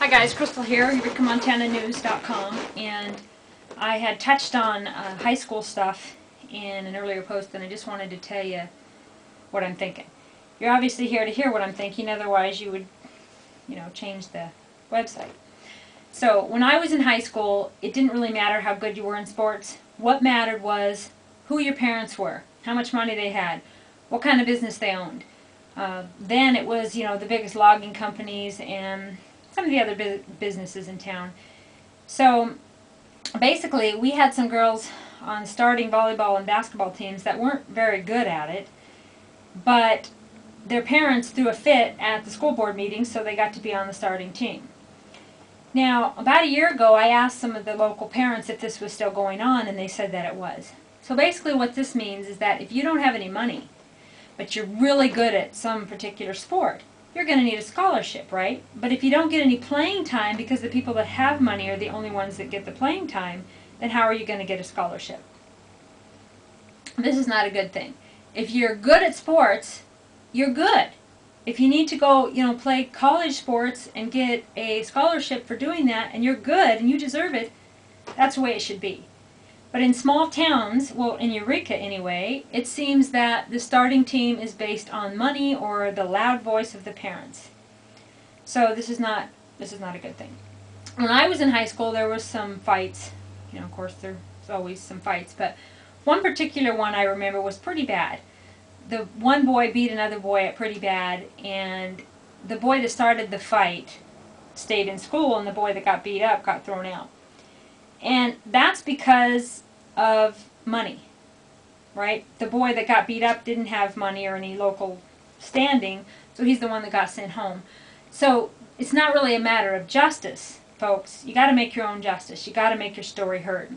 Hi guys, Crystal here, Eureka+Montana+News.com, and I had touched on high school stuff in an earlier post, and I just wanted to tell you what I'm thinking. You're obviously here to hear what I'm thinking, otherwise you would, change the website. So, when I was in high school, it didn't really matter how good you were in sports. What mattered was who your parents were, how much money they had, what kind of business they owned. Then it was, the biggest logging companies and some of the other businesses in town. So basically we had some girls on starting volleyball and basketball teams that weren't very good at it, but their parents threw a fit at the school board meeting, so they got to be on the starting team. Now, about a year ago I asked some of the local parents if this was still going on, and they said that it was. So basically what this means is that if you don't have any money, but you're really good at some particular sport, you're going to need a scholarship, right? But if you don't get any playing time because the people that have money are the only ones that get the playing time, then how are you going to get a scholarship? This is not a good thing. If you're good at sports, you're good. If you need to go, play college sports and get a scholarship for doing that, and you're good and you deserve it, that's the way it should be. But in small towns, well, in Eureka anyway, it seems that the starting team is based on money or the loud voice of the parents. So this is not a good thing. When I was in high school, there was some fights. Of course, there's always some fights, but one particular one I remember was pretty bad. The one boy beat another boy up pretty bad, and the boy that started the fight stayed in school, and the boy that got beat up got thrown out. And that's because of money, right? The boy that got beat up didn't have money or any local standing, so he's the one that got sent home. So it's not really a matter of justice, folks. You got to make your own justice. You got to make your story heard.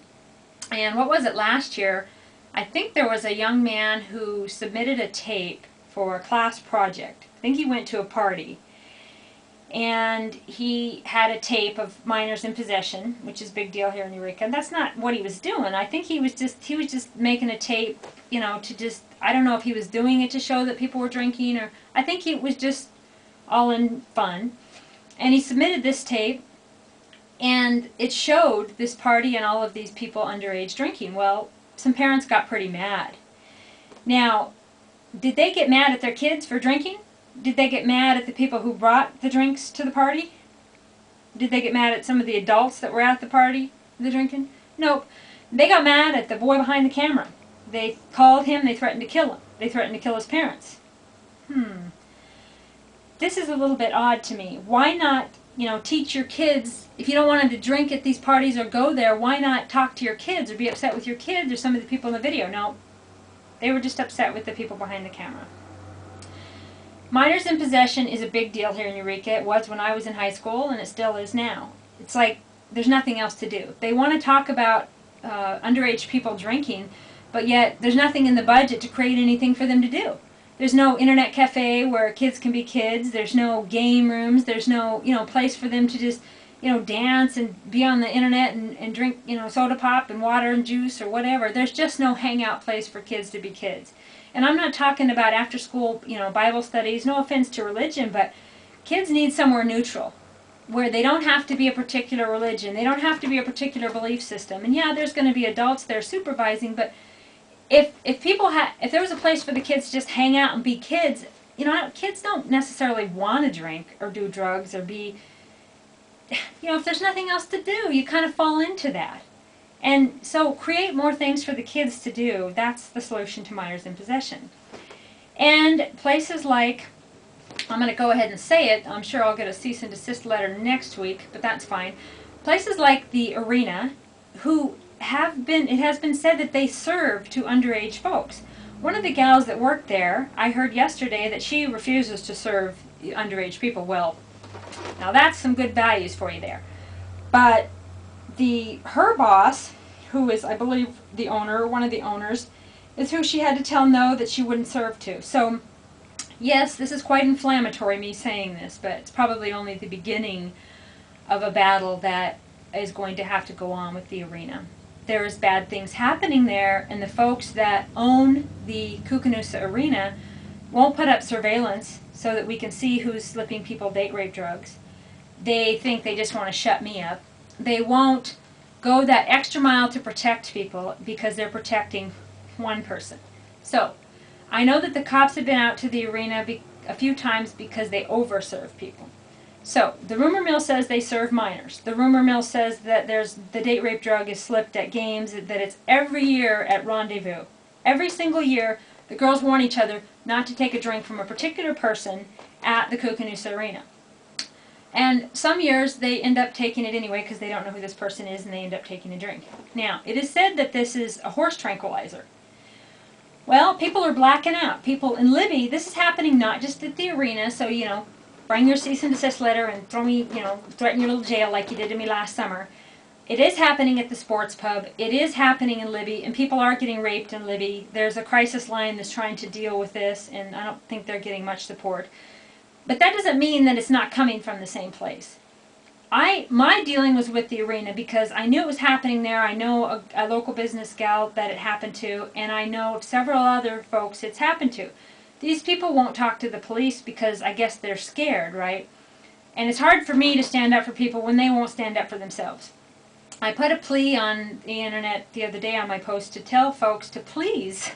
And what was it last year? I think there was a young man who submitted a tape for a class project. I think he went to a party, and he had a tape of minors in possession, which is a big deal here in Eureka. And that's not what he was doing. I think he was just making a tape, to just, I don't know if he was doing it to show that people were drinking, or I think it was just all in fun. And he submitted this tape, and it showed this party and all of these people underage drinking. Well, some parents got pretty mad. Now, did they get mad at their kids for drinking? Did they get mad at the people who brought the drinks to the party? Did they get mad at some of the adults that were at the party, the drinking? Nope. They got mad at the boy behind the camera. They called him, they threatened to kill him. They threatened to kill his parents. This is a little bit odd to me. Why not, teach your kids, if you don't want them to drink at these parties or go there, why not talk to your kids or be upset with your kids or some of the people in the video? No, they were just upset with the people behind the camera. Minors in possession is a big deal here in Eureka. It was when I was in high school, and it still is now. It's like there's nothing else to do. They want to talk about underage people drinking, but yet there's nothing in the budget to create anything for them to do. There's no internet cafe where kids can be kids. There's no game rooms. There's no place for them to just dance and be on the internet and drink soda pop and water and juice or whatever. There's just no hangout place for kids to be kids. And I'm not talking about after school, Bible studies, no offense to religion, but kids need somewhere neutral where they don't have to be a particular religion. They don't have to be a particular belief system. And yeah, there's going to be adults there supervising, but if there was a place for the kids to just hang out and be kids, kids don't necessarily want to drink or do drugs or be, if there's nothing else to do, you kind of fall into that. And so create more things for the kids to do. That's the solution to minors in possession. And places like, I'm going to go ahead and say it, I'm sure I'll get a cease and desist letter next week, but that's fine. Places like the Arena, it has been said that they serve to underage folks. One of the gals that worked there, I heard yesterday that she refuses to serve underage people. Well, now that's some good values for you there. But her boss, who is, I believe, the owner, or one of the owners, is who she had to tell no that she wouldn't serve to. So, yes, this is quite inflammatory, me saying this, but it's probably only the beginning of a battle that is going to have to go on with the Arena. There is bad things happening there, and the folks that own the Kukanusa Arena won't put up surveillance so that we can see who's slipping people date rape drugs. they think they just want to shut me up. They won't go that extra mile to protect people because they're protecting one person. So, I know that the cops have been out to the arena a few times because they overserve people. So, the rumor mill says they serve minors. The rumor mill says that the date rape drug is slipped at games, that it's every year at Rendezvous. Every single year, the girls warn each other not to take a drink from a particular person at the Kookanusa Arena. And some years they end up taking it anyway because they don't know who this person is and they end up taking a drink. Now, it is said that this is a horse tranquilizer. Well, people are blacking out. People in Libby, this is happening not just at the arena, so, you know, bring your cease and desist letter and throw me, you know, threaten your little jail like you did to me last summer. It is happening at the sports pub. It is happening in Libby, and people are getting raped in Libby. There's a crisis line that's trying to deal with this, and I don't think they're getting much support. But that doesn't mean that it's not coming from the same place. My dealing was with the arena because I knew it was happening there. I know a local business gal that it happened to, and I know of several other folks it's happened to. These people won't talk to the police because I guess they're scared, right? And it's hard for me to stand up for people when they won't stand up for themselves. I put a plea on the internet the other day on my post to tell folks to please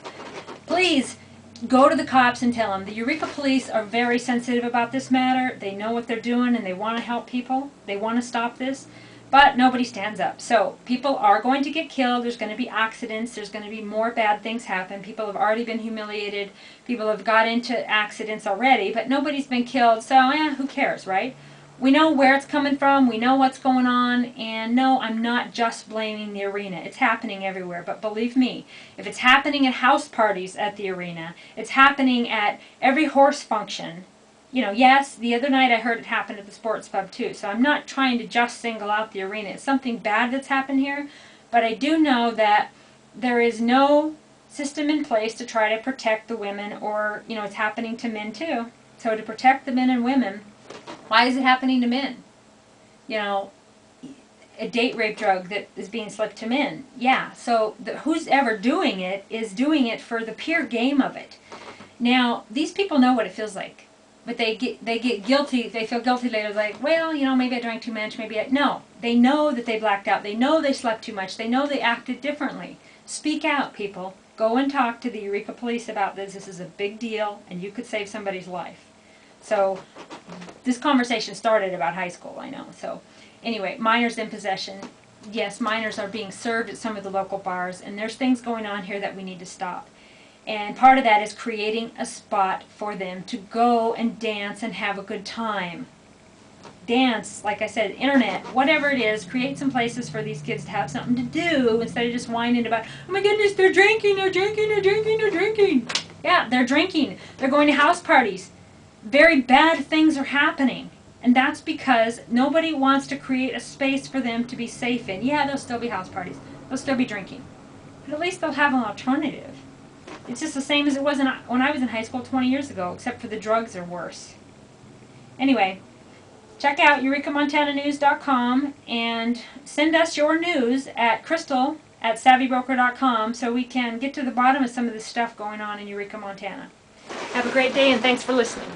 go to the cops and tell them the Eureka police are very sensitive about this matter. They know what they're doing and they want to help people. They want to stop this. But nobody stands up. So people are going to get killed. There's going to be accidents. There's going to be more bad things happen. People have already been humiliated. People have got into accidents already, but nobody's been killed. So, who cares, right? We know where it's coming from. We know what's going on. And no, I'm not just blaming the arena. It's happening everywhere. But believe me, if it's happening at house parties at the arena, it's happening at every horse function. You know, yes, the other night I heard it happen at the sports pub too. So I'm not trying to just single out the arena. It's something bad that's happened here. But I do know that there is no system in place to try to protect the women, or, you know, it's happening to men too. So to protect the men and women, why is it happening to men? You know, a date rape drug that is being slipped to men. Yeah, so who's ever doing it is doing it for the pure game of it. Now, these people know what it feels like. But they get guilty, they feel guilty later, like, well, you know, maybe I drank too much, maybe I... No, they know that they blacked out. They know they slept too much. They know they acted differently. Speak out, people. Go and talk to the Eureka police about this. This is a big deal, and you could save somebody's life. So, this conversation started about high school, I know. So, anyway, minors in possession. Yes, minors are being served at some of the local bars, and there's things going on here that we need to stop. And part of that is creating a spot for them to go and dance and have a good time. Dance, like I said, internet, whatever it is, create some places for these kids to have something to do instead of just whining about, oh my goodness, they're drinking, they're drinking, they're drinking, they're drinking. Yeah, they're drinking. They're going to house parties. Very bad things are happening. And that's because nobody wants to create a space for them to be safe in. Yeah, there'll still be house parties. They'll still be drinking. But at least they'll have an alternative. It's just the same as it was when I was in high school 20 years ago, except for the drugs are worse. Anyway, check out EurekaMontanaNews.com and send us your news at Crystal@SavvyBroker.com so we can get to the bottom of some of this stuff going on in Eureka, Montana. Have a great day and thanks for listening.